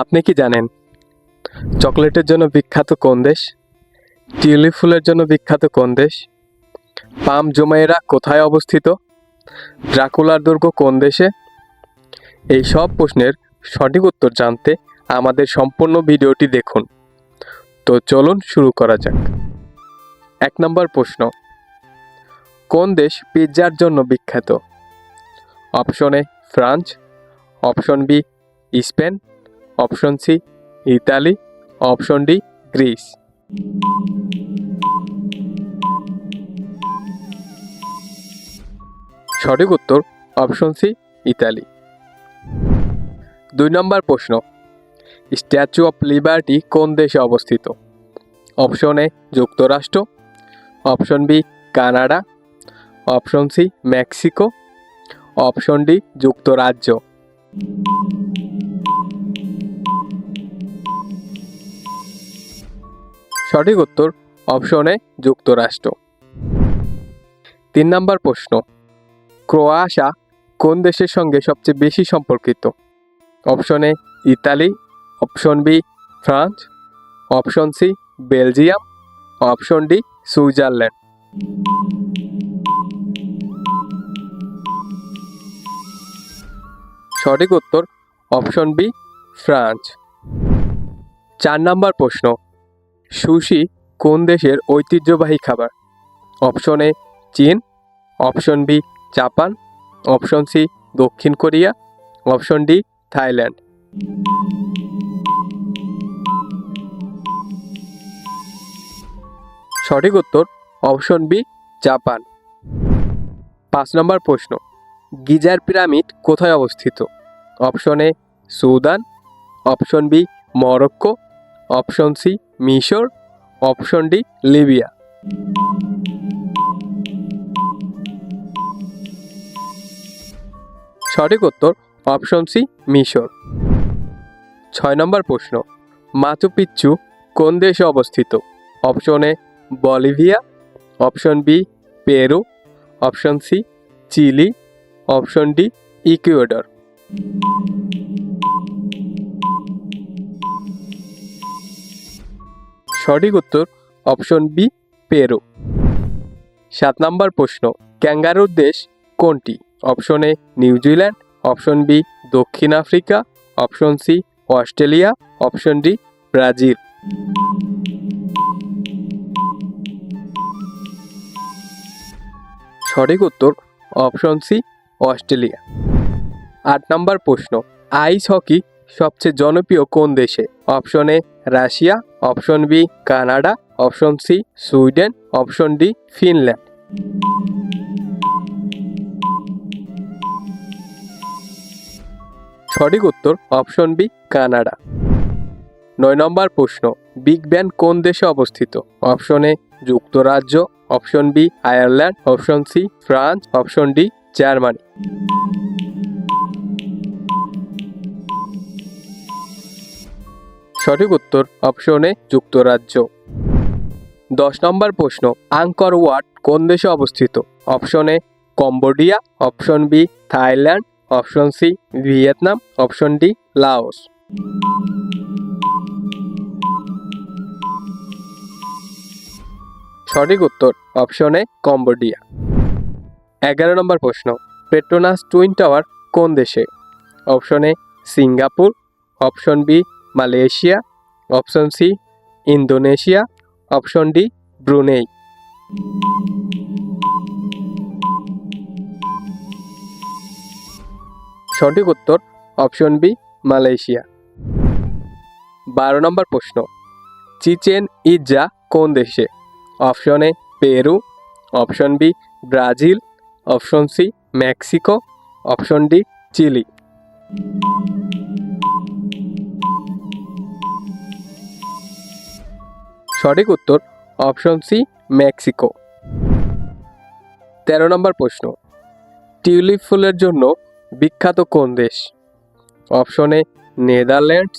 আপনি কি জানেন চকলেটের জন্য বিখ্যাত কোন দেশ? টিউলিপ ফুলের জন্য বিখ্যাত কোন দেশ? পাম জুমাইরা কোথায় অবস্থিত? ড্রাকুলার দুর্গ কোন দেশে? এই সব প্রশ্নের সঠিক উত্তর জানতে আমাদের সম্পূর্ণ ভিডিওটি দেখুন। তো চলুন শুরু করা যাক। 1 নম্বর প্রশ্ন, কোন দেশ পিৎজার জন্য বিখ্যাত? Option A France, option B Spain, option C Italy, option D Greece. সঠিক উত্তর অপশন সি ইতালি। 2 নম্বর প্রশ্ন, স্ট্যাচু অফ লিবার্টি কোন দেশে অবস্থিত? অপশন এ যুক্তরাষ্ট্র, option B Canada, option C Mexico, option D যুক্তরাজ্য। সঠিক উত্তর অপশন এ যুক্তরাষ্ট্র। 3 নম্বর প্রশ্ন, ক্রোয়েশিয়া কোন দেশের সঙ্গে সবচেয়ে বেশি সম্পর্কিত? Option A Italy, option B France, option C Belgium, option D Switzerland. সঠিক উত্তর অপশন বি ফ্রান্স। 4 নম্বর প্রশ্ন, সুশি কোন দেশের ঐতিহ্যবাহী খাবার? অপশন এ চীন, option B Japan, option C দক্ষিণ কোরিয়া, অপশন ডি থাইল্যান্ড। সঠিক উত্তর অপশন বি জাপান। 5 নম্বর প্রশ্ন, গিজার পিরামিড কোথায় অবস্থিত? Option A Sudan, option B Morocco, option C মিশর, অপশন ডি লিবিয়া। সঠিক উত্তর অপশন সি মিশর। 6 নম্বর প্রশ্ন, মাচু পিচ্চু কোন দেশে অবস্থিত? Option A Bolivia, option B Peru, option C Chile, option D Ecuador. সঠিক উত্তর অপশন বি পেরু। 7 নম্বর প্রশ্ন, ক্যাঙ্গারুর দেশ কোনটি? Option A New Zealand, option B দক্ষিণ Africa, option C Australia, option D Brazil. সঠিক উত্তর অপশন সি অস্ট্রেলিয়া। 8 নম্বর প্রশ্ন, আইস হকি সবচেয়ে জনপ্রিয় কোন দেশে? Option A Russia, option B Canada, option C Sweden, option D Finland. সঠিক উত্তর অপশন বি কানাডা। 9 নম্বর প্রশ্ন, বিগ ব্যান কোন দেশে অবস্থিত? অপশন এ যুক্তরাজ্য, option B Ireland, option C France, option D Germany. সঠিক উত্তর অপশন এ যুক্তরাজ্য। 10 নম্বর প্রশ্ন, আঙ্কর ওয়াট কোন দেশে অবস্থিত? Option A Cambodia, option B Thailand, option C Vietnam, option D Laos. সঠিক উত্তর অপশন এ কম্বোডিয়া। 11 নম্বর প্রশ্ন, পেট্রোনাস টুইন টাওয়ার কোন দেশে? Option A Singapore, option B Malaysia, option C Indonesia, option D Brunei. সঠিক উত্তর অপশন বি মালয়েশিয়া। 12 নম্বর প্রশ্ন, Chichen Itza কোন দেশে? Option A Peru, option B Brazil, option C Mexico, option D Chile. সঠিক উত্তর option C Mexico. 13 নম্বর প্রশ্ন, tulip ফুলের জন্য বিখ্যাত কোন দেশ? Option A Netherlands,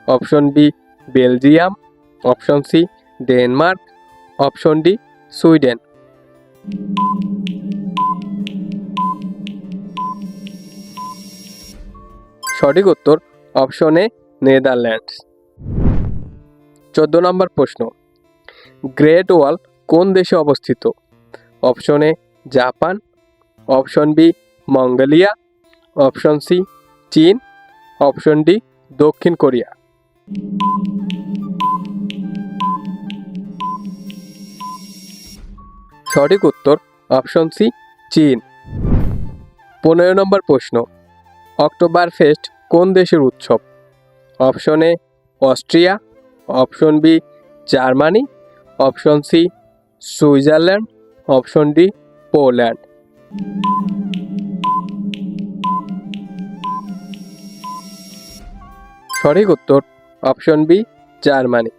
option B Belgium, option C Denmark, option D Sweden. সঠিক উত্তর অপশন এ নেদারল্যান্ডস। 14 নম্বর প্রশ্ন, গ্রেট ওয়াল কোন দেশে অবস্থিত? Option A Japan, option B Mongolia, option C চীন, অপশন ডি দক্ষিণ কোরিয়া। সঠিক উত্তর অপশন সি চীন। 15 নম্বর প্রশ্ন, অক্টোবর ফেস্ট কোন দেশের উৎসব? Option A Austria, option B Germany, option C Switzerland, option D Poland. সঠিক উত্তর অপশন বি জার্মানি।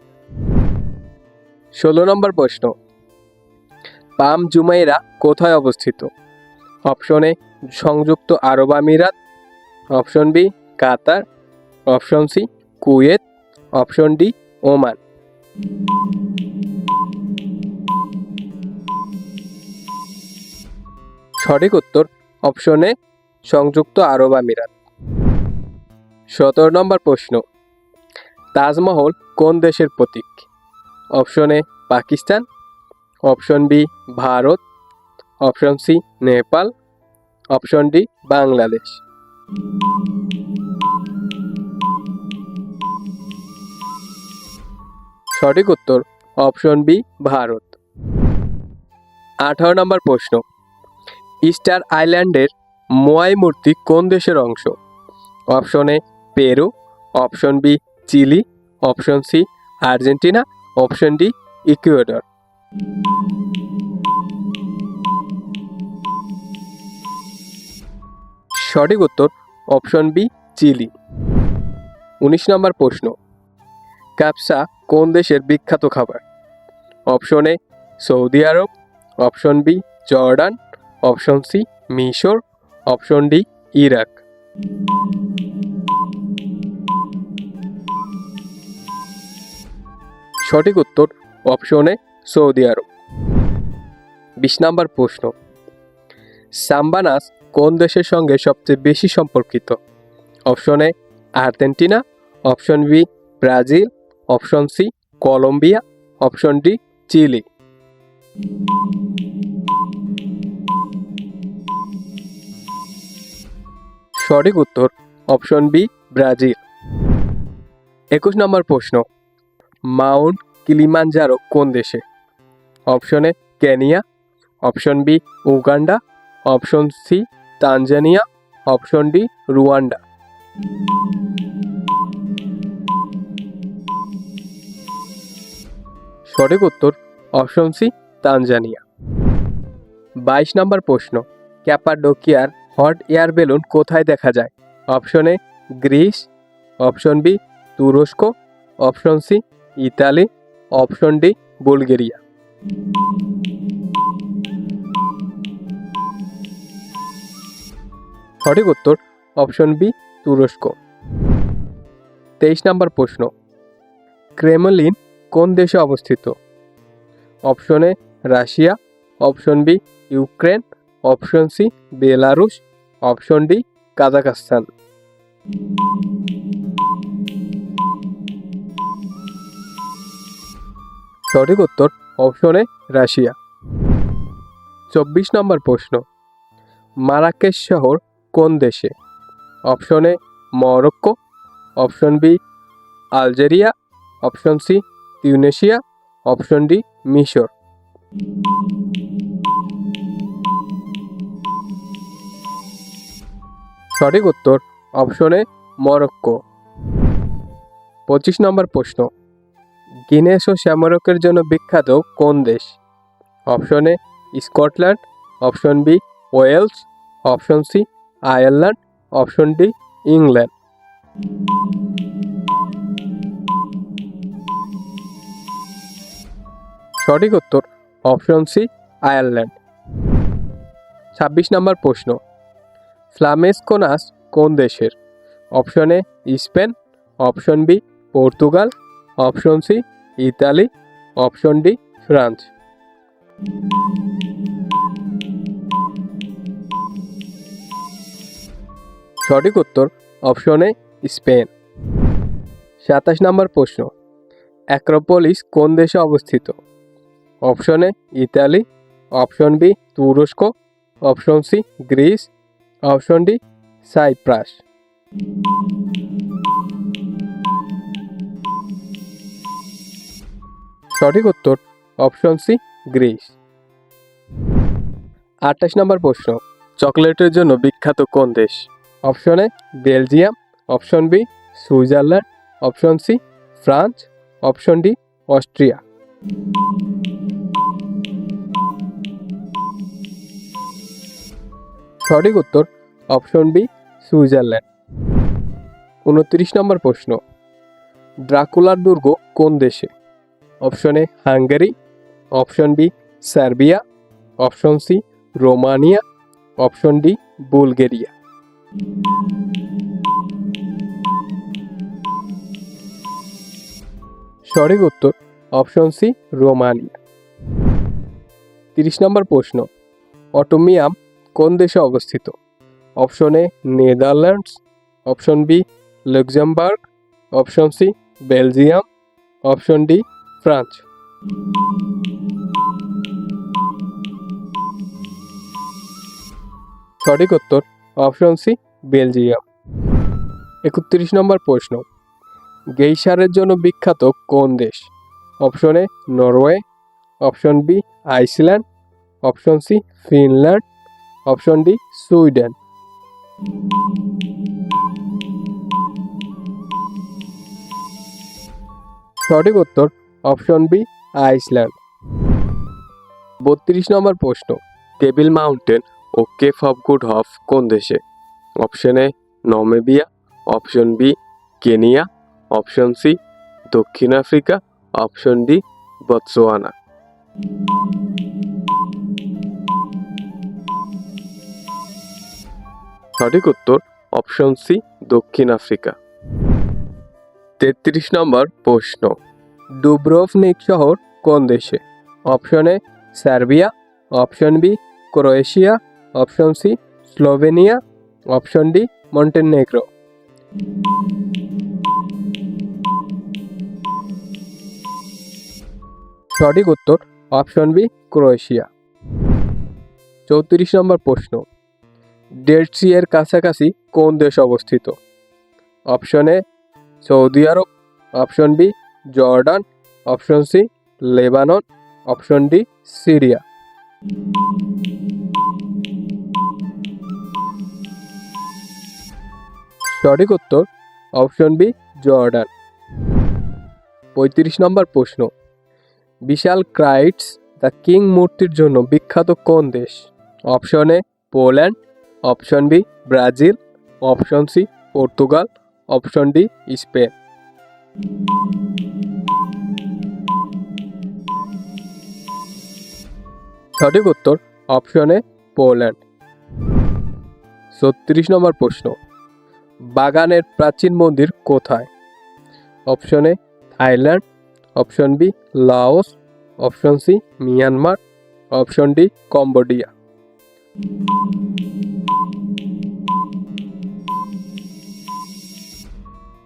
16 নম্বর প্রশ্ন, পাম জুমাইরা কোথায় অবস্থিত? অপশন এ সংযুক্ত আরব আমিরাত, option B Qatar, option C Kuwait, option D Oman. সঠিক উত্তর অপশন এ সংযুক্ত আরব আমিরাত। 17 নম্বর প্রশ্ন, তাজমহল কোন দেশের প্রতীক? Option A Pakistan, option B Bharat, option C Nepal, option D Bangladesh. সঠিক উত্তর অপশন বি ভারত। 18 নম্বর প্রশ্ন, ইস্টার আইল্যান্ডের মোয়াই মূর্তি কোন দেশের অংশ? Option A Peru, option B Chile, option C Argentina, option D Ecuador. সঠিক উত্তর অপশন বি চিলি। 19 নম্বর প্রশ্ন, ক্যাপসা কোন দেশের বিখ্যাত খাবার? অপশন এ সৌদি আরব, option B Jordan, option C মিশর, অপশন ডি ইরাক। সঠিক উত্তর অপশন এ সৌদি আরব। 20 নম্বর প্রশ্ন, সাম্বা নাচ কোন দেশের সঙ্গে সবচেয়ে বেশি সম্পর্কিত? Option A Argentina, option B Brazil, option C Colombia, option D Chile. সঠিক উত্তর অপশন বি ব্রাজিল। 21 নম্বর প্রশ্ন, মাউন্ট কিলিমানজারো কোন দেশে? Option A Kenya, option B Uganda, option C Tanzania, option D Rwanda. সঠিক উত্তর অপশন সি তানজানিয়া। 22 নম্বর প্রশ্ন, ক্যাপাডোকিয়ার hot air balloon কোথায় দেখা যায়? Option A Greece, option B তুরস্ক, option C Italy, option D Bulgaria. সঠিক উত্তর অপশন বি তুরস্ক। 23 নম্বর প্রশ্ন, ক্রেমলিন কোন দেশে অবস্থিত? Option A Russia, option B Ukraine, option C Belarus, option D Kazakhstan. সঠিক উত্তর অপশন এ রাশিয়া। 24 নম্বর প্রশ্ন, মারাকেশ শহর কোন দেশে? Option A Morocco, option B Algeria, option C Tunisia, option D মিশর। সঠিক উত্তর অপশন এ মরক্কো। 25 নম্বর প্রশ্ন, গিনেস ও শ্যামরকের জন্য বিখ্যাত কোন দেশ? Option A Scotland, option B Wales, option C Ireland, option D England. সঠিক উত্তর অপশন সি আয়ারল্যান্ড। 26 নম্বর প্রশ্ন, ফ্লামেস্কো নাচ কোন দেশের? Option A Spain, option B Portugal, option C Italy, option D France. সঠিক উত্তর অপশন এ স্পেন। 27 নম্বর প্রশ্ন, অ্যাক্রোপলিস কোন দেশে অবস্থিত? Option A Italy, option B তুরস্ক, option C Greece, option D Cyprus. সঠিক উত্তর অপশন সি গ্রিস। 28 নম্বর প্রশ্ন, চকলেটের জন্য বিখ্যাত কোন দেশ? Option A Belgium, option B Switzerland, option C France, option D Austria. সঠিক উত্তর অপশন বি সুইজারল্যান্ড। 29 নম্বর প্রশ্ন, ড্রাকুলার দুর্গ কোন দেশে? Option A Hungary, option B Serbia, option C Romania, option D Bulgaria. সঠিক উত্তর অপশন সি রোমানিয়া। 30 নম্বর প্রশ্ন, অটোমিয়াম কোন দেশে অবস্থিত? Option A Netherlands, option B Luxembourg, option C Belgium, option D France. সঠিক উত্তর অপশন সি বেলজিয়াম। 31 নম্বর প্রশ্ন, গেইসারের জন্য বিখ্যাত কোন দেশ? Option A Norway, option B Iceland, option C Finland, option D Sweden. সঠিক উত্তর অপশন বি আইসল্যান্ড। 32 নম্বর প্রশ্ন, টেবিল মাউন্টেন ও কেপ অফ গুড হোপ কোন দেশে? Option A Namibia, option B Kenya, option C দক্ষিণ আফ্রিকা, অপশন ডি বতসোয়ানা। সঠিক উত্তর option C দক্ষিণ আফ্রিকা। 33 নম্বর প্রশ্ন, ডুব্রোভনিক শহর কোন দেশে? Option A Serbia, option B Croatia, option C Slovenia, option D Montenegro. সঠিক উত্তর অপশন বি ক্রোয়েশিয়া। 34 নম্বর প্রশ্ন, ডেড সি এর কাছাকাছি কোন দেশ অবস্থিত? অপশন এ সৌদি আরব, option B Jordan, option C Lebanon, option D Syria. সঠিক উত্তর অপশন বি জর্ডান। 35 নম্বর প্রশ্ন, বিশাল ক্রাইটস দ্য কিং মূর্তির জন্য বিখ্যাত কোন দেশ? Option A Poland, option B Brazil, option C Portugal, option D Spain. সঠিক উত্তর অপশন এ পোল্যান্ড। 36 নম্বর প্রশ্ন, বাগানের প্রাচীন মন্দির কোথায়? Option A Thailand, option B Laos, option C Myanmar, option D Cambodia.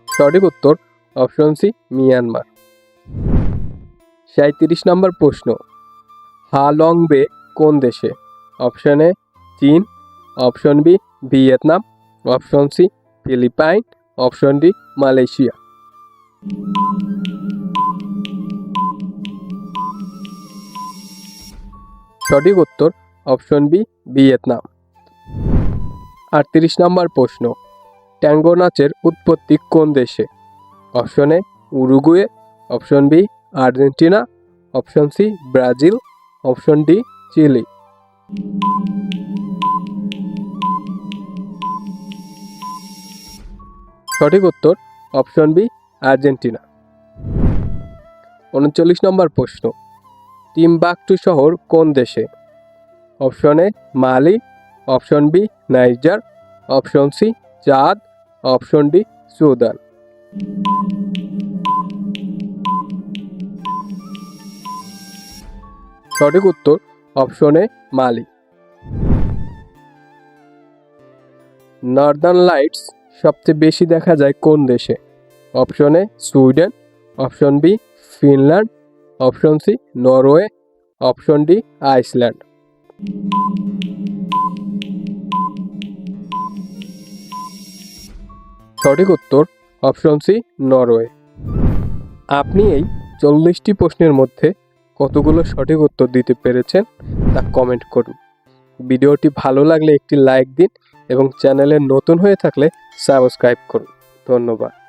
সঠিক উত্তর অপশন সি মিয়ানমার। 37 নম্বর প্রশ্ন, হালং বে কোন দেশে? অপশন এ চীন, option B Vietnam, option C Philippines, option D Malaysia. সঠিক উত্তর অপশন বি ভিয়েতনাম। 38 নম্বর প্রশ্ন, ট্যাঙ্গো নাচের উৎপত্তি কোন দেশে? Option A Uruguay, option B Argentina, option C Brazil, option D Chile. সঠিক উত্তর অপশন বি আর্জেন্টিনা। 39 নম্বর প্রশ্ন, টিম্বাকটু শহর কোন দেশে? Option A Mali, option B Niger, option C Chad, option D Sudan. সঠিক উত্তর option A Mali. Northern lights সবচেয়ে বেশি দেখা যায় কোন দেশে? Option A Sweden, option B Finland, option C Norway, option D Iceland. সঠিক উত্তর অপশন সি নরওয়ে। আপনি এই 40টি প্রশ্নের মধ্যে কতগুলো সঠিক উত্তর দিতে পেরেছেন তা কমেন্ট করুন। ভিডিওটি ভালো লাগলে একটি লাইক দিন এবং চ্যানেলে নতুন হয়ে থাকলে সাবস্ক্রাইব করুন। ধন্যবাদ।